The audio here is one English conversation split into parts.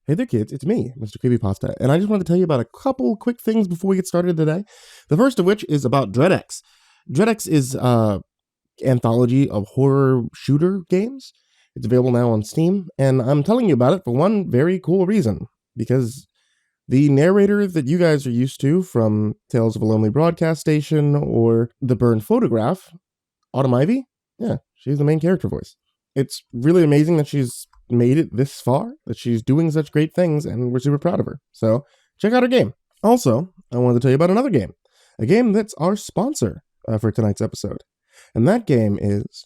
Hey there, kids. It's me, Mr. Creepypasta, and I just wanted to tell you about a couple quick things before we get started today. The first of which is about DreadX. DreadX is an anthology of horror shooter games. It's available now on Steam, and I'm telling you about it for one very cool reason, because the narrator that you guys are used to from Tales of a Lonely Broadcast Station or The Burned Photograph, Autumn Ivy, yeah, she's the main character voice. It's really amazing that she's made it this far, that she's doing such great things, and we're super proud of her. So check out her game. Also, I wanted to tell you about another game, a game that's our sponsor for tonight's episode. And that game is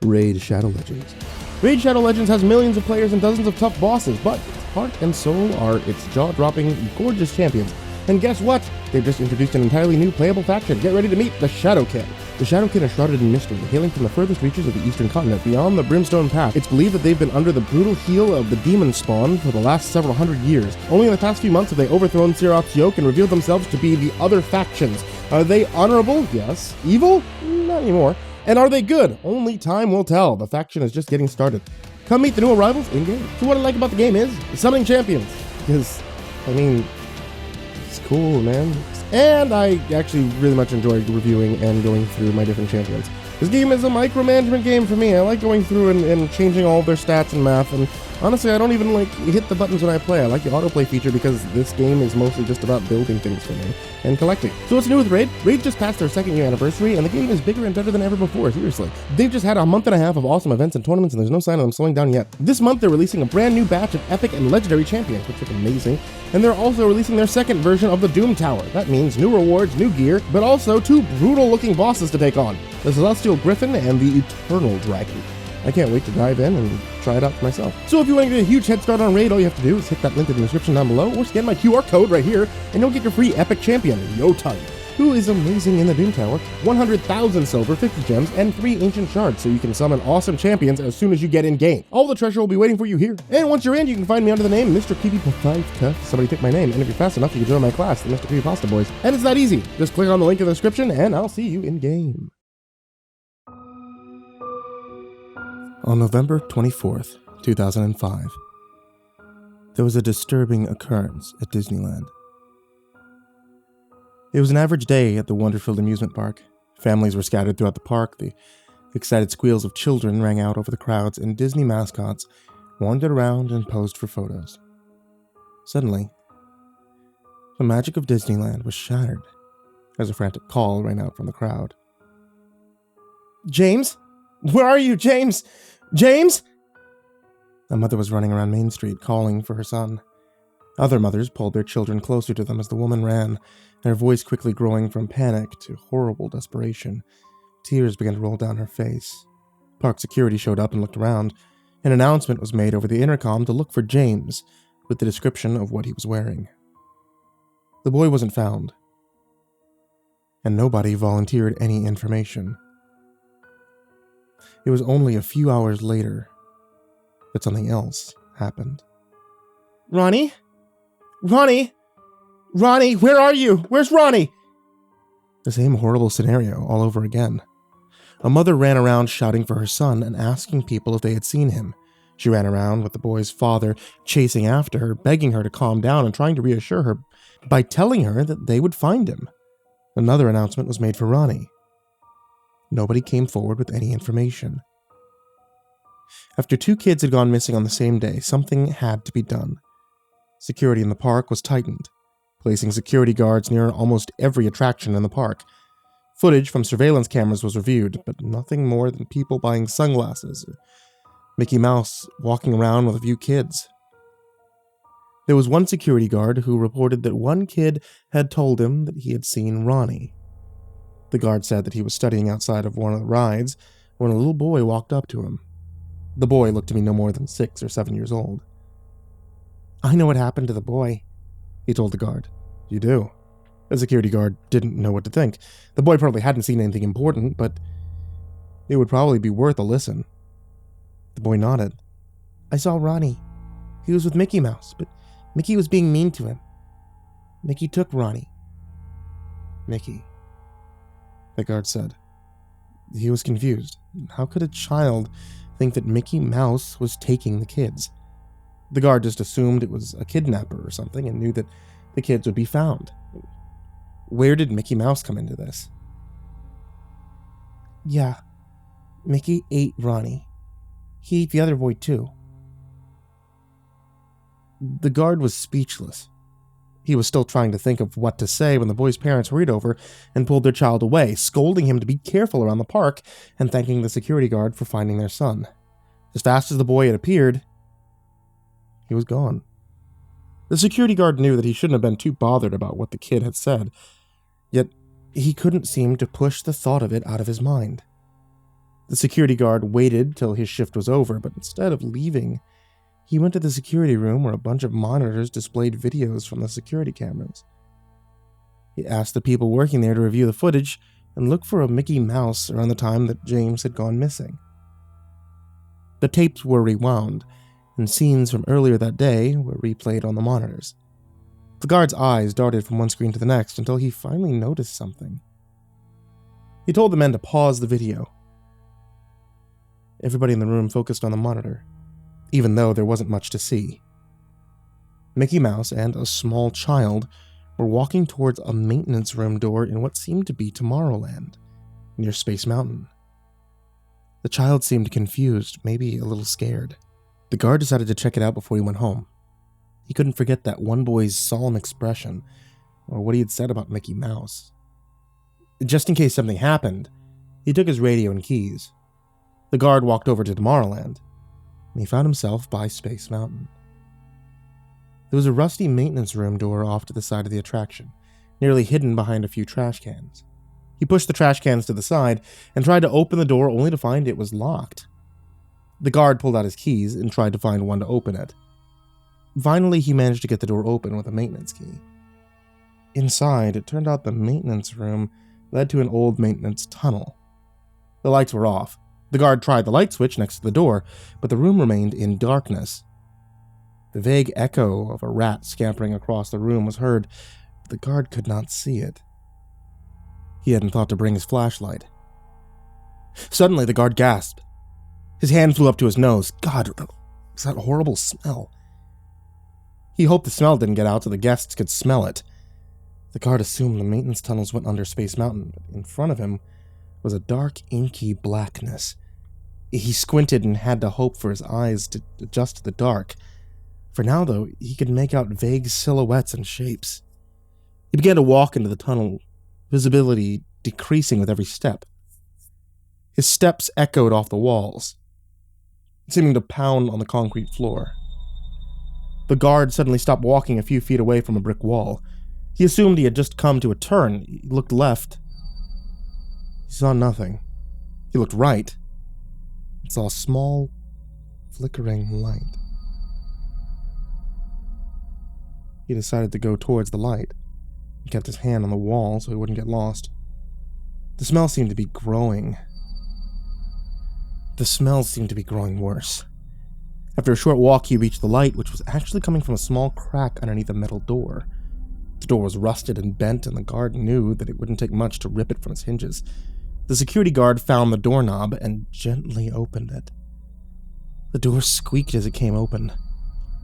Raid Shadow Legends. Raid Shadow Legends has millions of players and dozens of tough bosses, but its heart and soul are its jaw-dropping, gorgeous champions. And guess what? They've just introduced an entirely new playable faction. Get ready to meet the Shadowkin. The Shadowkin are shrouded in mystery, hailing from the furthest reaches of the Eastern Continent, beyond the Brimstone Path. It's believed that they've been under the brutal heel of the Demon Spawn for the last several hundred years. Only in the past few months have they overthrown Sirath's yoke and revealed themselves to be the other factions. Are they honorable? Yes. Evil? Not anymore. And are they good? Only time will tell. The faction is just getting started. Come meet the new arrivals in-game. So what I like about the game is summoning champions. Because, it's cool, man. And I actually really much enjoy reviewing and going through my different champions. This game is a micromanagement game for me. I like going through and changing all of their stats and math, and honestly, I don't even hit the buttons when I play. I like the autoplay feature because this game is mostly just about building things for me and collecting. So what's new with Raid? Raid just passed their 2nd year anniversary, and the game is bigger and better than ever before, seriously. They've just had a month and a half of awesome events and tournaments, and there's no sign of them slowing down yet. This month, they're releasing a brand new batch of epic and legendary champions, which look amazing, and they're also releasing their 2nd version of the Doom Tower. That means new rewards, new gear, but also 2 brutal-looking bosses to take on, the Celestial Griffin and the Eternal Dragon. I can't wait to dive in and try it out for myself. So if you want to get a huge head start on Raid, all you have to do is hit that link in the description down below, or scan my QR code right here, and you'll get your free epic champion, Yotun, who is amazing in the Doom Tower, 100,000 silver, 50 gems, and 3 ancient shards, so you can summon awesome champions as soon as you get in-game. All the treasure will be waiting for you here. And once you're in, you can find me under the name Mr. Creepypasta. Somebody pick my name, and if you're fast enough, you can join my class, the Mr. Creepypasta Boys. And it's that easy. Just click on the link in the description, and I'll see you in-game. On November 24th, 2005, there was a disturbing occurrence at Disneyland. It was an average day at the Wonderfield amusement park. Families were scattered throughout the park, the excited squeals of children rang out over the crowds, and Disney mascots wandered around and posed for photos. Suddenly, the magic of Disneyland was shattered as a frantic call rang out from the crowd. "James? Where are you, James? James?" A mother was running around Main Street calling for her son. Other mothers pulled their children closer to them as the woman ran, her voice quickly growing from panic to horrible desperation. Tears began to roll down her face. Park security showed up and looked around. An announcement was made over the intercom to look for James, with the description of what he was wearing. The boy wasn't found, and nobody volunteered any information. It was only a few hours later that something else happened. "Ronnie? Ronnie? Ronnie, where are you? Where's Ronnie?" The same horrible scenario all over again. A mother ran around shouting for her son and asking people if they had seen him. She ran around with the boy's father chasing after her, begging her to calm down and trying to reassure her by telling her that they would find him. Another announcement was made for Ronnie. Nobody came forward with any information. After 2 kids had gone missing on the same day, something had to be done. Security in the park was tightened, placing security guards near almost every attraction in the park. Footage from surveillance cameras was reviewed, but nothing more than people buying sunglasses or Mickey Mouse walking around with a few kids. There was one security guard who reported that one kid had told him that he had seen Ronnie. The guard said that he was studying outside of one of the rides when a little boy walked up to him. The boy looked to be no more than 6 or 7 years old. "I know what happened to the boy," he told the guard. "You do?" The security guard didn't know what to think. The boy probably hadn't seen anything important, but it would probably be worth a listen. The boy nodded. "I saw Ronnie. He was with Mickey Mouse, but Mickey was being mean to him. Mickey took Ronnie." "Mickey," the guard said. He was confused. How could a child think that Mickey Mouse was taking the kids? The guard just assumed it was a kidnapper or something and knew that the kids would be found. Where did Mickey Mouse come into this? Yeah, Mickey ate Ronnie. He ate the other boy too. The guard was speechless. He was still trying to think of what to say when the boy's parents hurried over and pulled their child away, scolding him to be careful around the park and thanking the security guard for finding their son. As fast as the boy had appeared, he was gone. The security guard knew that he shouldn't have been too bothered about what the kid had said, yet he couldn't seem to push the thought of it out of his mind. The security guard waited till his shift was over, but instead of leaving, he went to the security room where a bunch of monitors displayed videos from the security cameras. He asked the people working there to review the footage and look for a Mickey Mouse around the time that James had gone missing. The tapes were rewound, and scenes from earlier that day were replayed on the monitors. The guard's eyes darted from one screen to the next until he finally noticed something. He told the men to pause the video. Everybody in the room focused on the monitor, even though there wasn't much to see. Mickey Mouse and a small child were walking towards a maintenance room door in what seemed to be Tomorrowland, near Space Mountain. The child seemed confused, maybe a little scared. The guard decided to check it out before he went home. He couldn't forget that one boy's solemn expression, or what he had said about Mickey Mouse. Just in case something happened, he took his radio and keys. The guard walked over to Tomorrowland, and he found himself by Space Mountain. There was a rusty maintenance room door off to the side of the attraction, nearly hidden behind a few trash cans. He pushed the trash cans to the side and tried to open the door only to find it was locked. The guard pulled out his keys and tried to find one to open it. Finally, he managed to get the door open with a maintenance key. Inside, it turned out the maintenance room led to an old maintenance tunnel. The lights were off. The guard tried the light switch next to the door, but the room remained in darkness. The vague echo of a rat scampering across the room was heard, but the guard could not see it. He hadn't thought to bring his flashlight. Suddenly, the guard gasped. His hand flew up to his nose. God, what's that horrible smell? He hoped the smell didn't get out so the guests could smell it. The guard assumed the maintenance tunnels went under Space Mountain, but in front of him was a dark, inky blackness. He squinted and had to hope for his eyes to adjust to the dark. For now, though, he could make out vague silhouettes and shapes. He began to walk into the tunnel, visibility decreasing with every step. His steps echoed off the walls, seeming to pound on the concrete floor. The guard suddenly stopped walking a few feet away from a brick wall. He assumed he had just come to a turn. He looked left. He saw nothing. He looked right and saw a small, flickering light. He decided to go towards the light and kept his hand on the wall so he wouldn't get lost. The smell seemed to be growing. The smell seemed to be growing worse. After a short walk, he reached the light, which was actually coming from a small crack underneath a metal door. The door was rusted and bent, and the guard knew that it wouldn't take much to rip it from its hinges. The security guard found the doorknob and gently opened it. The door squeaked as it came open.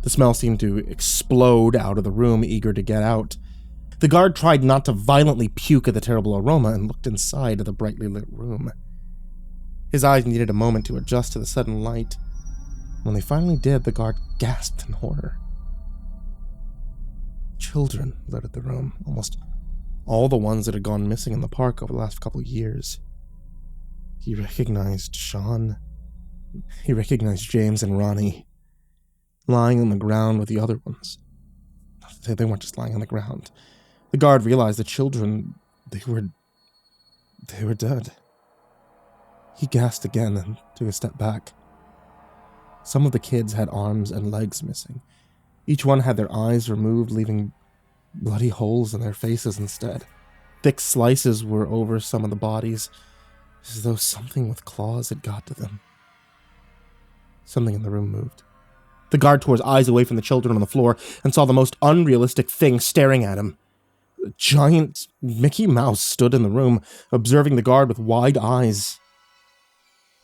The smell seemed to explode out of the room, eager to get out. The guard tried not to violently puke at the terrible aroma and looked inside the brightly lit room. His eyes needed a moment to adjust to the sudden light. When they finally did, the guard gasped in horror. Children littered the room, almost all the ones that had gone missing in the park over the last couple years. He recognized Sean. He recognized James and Ronnie, lying on the ground with the other ones. They weren't just lying on the ground. The guard realized the children, they were dead. He gasped again and took a step back. Some of the kids had arms and legs missing. Each one had their eyes removed, leaving bloody holes in their faces instead. Thick slices were over some of the bodies, as though something with claws had got to them. Something in the room moved. The guard tore his eyes away from the children on the floor and saw the most unrealistic thing staring at him. A giant Mickey Mouse stood in the room, observing the guard with wide eyes.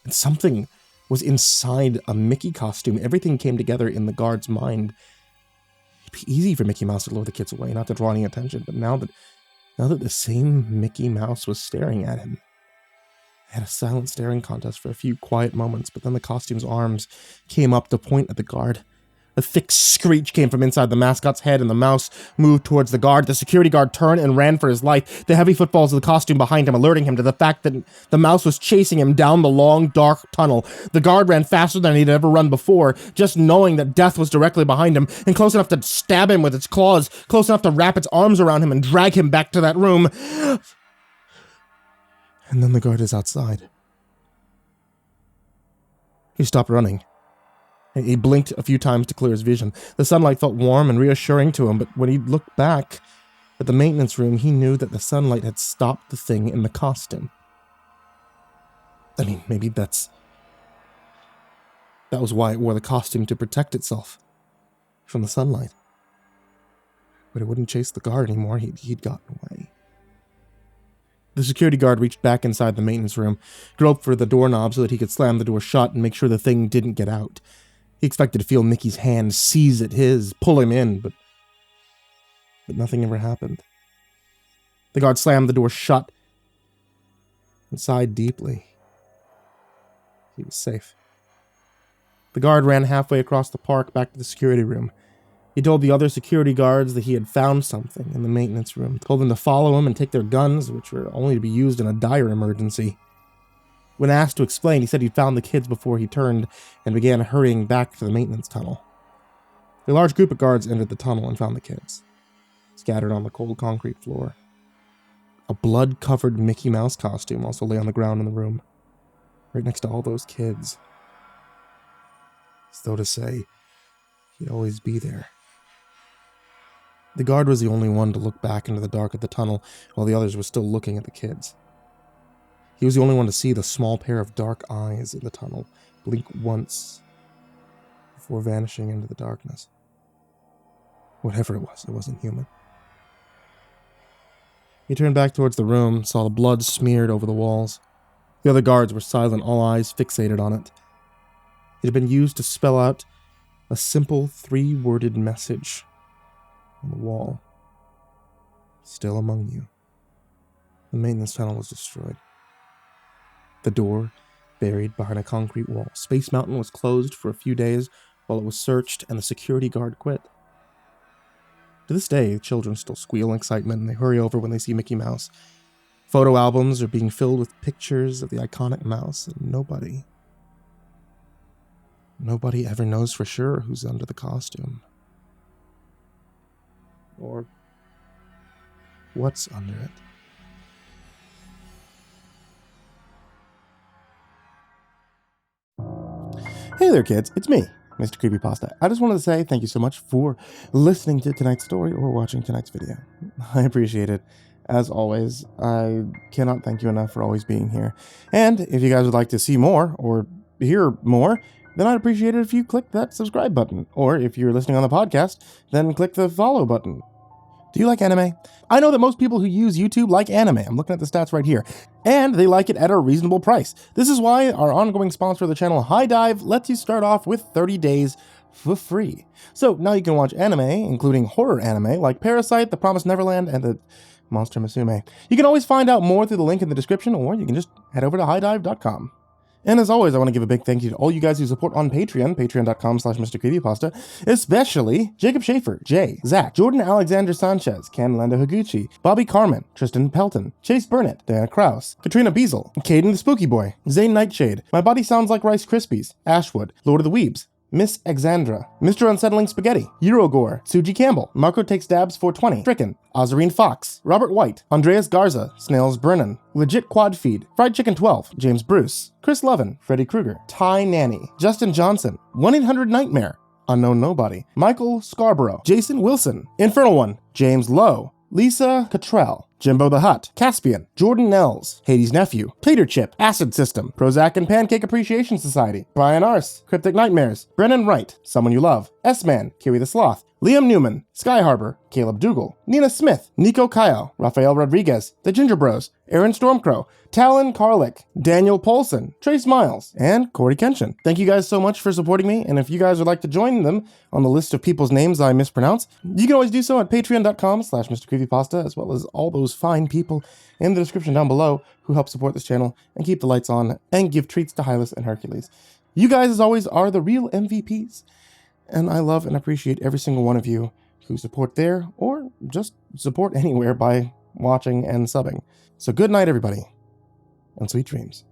And something was inside a Mickey costume. Everything came together in the guard's mind. It'd be easy for Mickey Mouse to lure the kids away, not to draw any attention, but now that the same Mickey Mouse was staring at him, they had a silent staring contest for a few quiet moments, but then the costume's arms came up to point at the guard. A thick screech came from inside the mascot's head, and the mouse moved towards the guard. The security guard turned and ran for his life, the heavy footfalls of the costume behind him alerting him to the fact that the mouse was chasing him down the long, dark tunnel. The guard ran faster than he'd ever run before, just knowing that death was directly behind him, and close enough to stab him with its claws, close enough to wrap its arms around him and drag him back to that room. And then the guard is outside. He stopped running. He blinked a few times to clear his vision. The sunlight felt warm and reassuring to him, but when he looked back at the maintenance room, he knew that the sunlight had stopped the thing in the costume. I mean, maybe that was why it wore the costume, to protect itself from the sunlight. But it wouldn't chase the guard anymore. He'd gotten away. The security guard reached back inside the maintenance room, groped for the doorknob so that he could slam the door shut and make sure the thing didn't get out. He expected to feel Mickey's hand seize at his, pull him in, but nothing ever happened. The guard slammed the door shut and sighed deeply. He was safe. The guard ran halfway across the park back to the security room. He told the other security guards that he had found something in the maintenance room, told them to follow him and take their guns, which were only to be used in a dire emergency. When asked to explain, he said he'd found the kids before he turned and began hurrying back to the maintenance tunnel. A large group of guards entered the tunnel and found the kids, scattered on the cold concrete floor. A blood-covered Mickey Mouse costume also lay on the ground in the room, right next to all those kids. As though to say, he'd always be there. The guard was the only one to look back into the dark of the tunnel while the others were still looking at the kids. He was the only one to see the small pair of dark eyes in the tunnel blink once before vanishing into the darkness. Whatever it wasn't human. He turned back towards the room, saw the blood smeared over the walls. The other guards were silent, all eyes fixated on it. It had been used to spell out a simple 3-worded message on the wall. Still among you. The maintenance tunnel was destroyed. The door buried behind a concrete wall. Space Mountain was closed for a few days while it was searched, and the security guard quit. To this day, children still squeal in excitement, and they hurry over when they see Mickey Mouse. Photo albums are being filled with pictures of the iconic mouse, and nobody ever knows for sure who's under the costume. Or what's under it. Hey there, kids. It's me, Mr. Creepypasta. I just wanted to say thank you so much for listening to tonight's story or watching tonight's video. I appreciate it. As always, I cannot thank you enough for always being here. And if you guys would like to see more or hear more, then I'd appreciate it if you click that subscribe button. Or if you're listening on the podcast, then click the follow button. Do you like anime? I know that most people who use YouTube like anime. I'm looking at the stats right here. And they like it at a reasonable price. This is why our ongoing sponsor of the channel, HIDIVE, lets you start off with 30 days for free. So now you can watch anime, including horror anime like Parasite, The Promised Neverland, and the Monster Musume. You can always find out more through the link in the description, or you can just head over to hidive.com. And as always, I want to give a big thank you to all you guys who support on Patreon, patreon.com/MrCreepyPasta, especially Jacob Schaefer, Jay, Zach, Jordan Alexander Sanchez, Ken Landa Higuchi, Bobby Carmen, Tristan Pelton, Chase Burnett, Diana Krause, Katrina Beazle, Caden the Spooky Boy, Zane Nightshade, My Body Sounds Like Rice Krispies, Ashwood, Lord of the Weebs, Miss Exandra, Mr. Unsettling Spaghetti, Eurogore, Suji Campbell, Marco Takes Dabs 420, Stricken, Ozarine Fox, Robert White, Andreas Garza, Snails Brennan, Legit Quad Feed, Fried Chicken 12, James Bruce, Chris Levin, Freddie Krueger, Ty Nanny, Justin Johnson, 1-800-Nightmare, Unknown Nobody, Michael Scarborough, Jason Wilson, Infernal One, James Lowe, Lisa Cottrell, Jimbo the Hutt, Caspian, Jordan Nels, Hades' Nephew, Tater Chip, Acid System, Prozac and Pancake Appreciation Society, Brian Arce, Cryptic Nightmares, Brennan Wright, Someone You Love, S-Man, Kiwi the Sloth, Liam Newman, Sky Harbor, Caleb Dougal, Nina Smith, Nico Kyle, Rafael Rodriguez, The Ginger Bros, Aaron Stormcrow, Talon Karlik, Daniel Polson, Trace Miles, and Corey Kenshin. Thank you guys so much for supporting me, and if you guys would like to join them on the list of people's names I mispronounce, you can always do so at patreon.com/MrCreepyPasta, as well as all those fine people in the description down below who help support this channel and keep the lights on and give treats to Hylas and Hercules. You guys, as always, are the real MVPs, and I love and appreciate every single one of you who support there or just support anywhere by watching and subbing. So good night, everybody, and sweet dreams.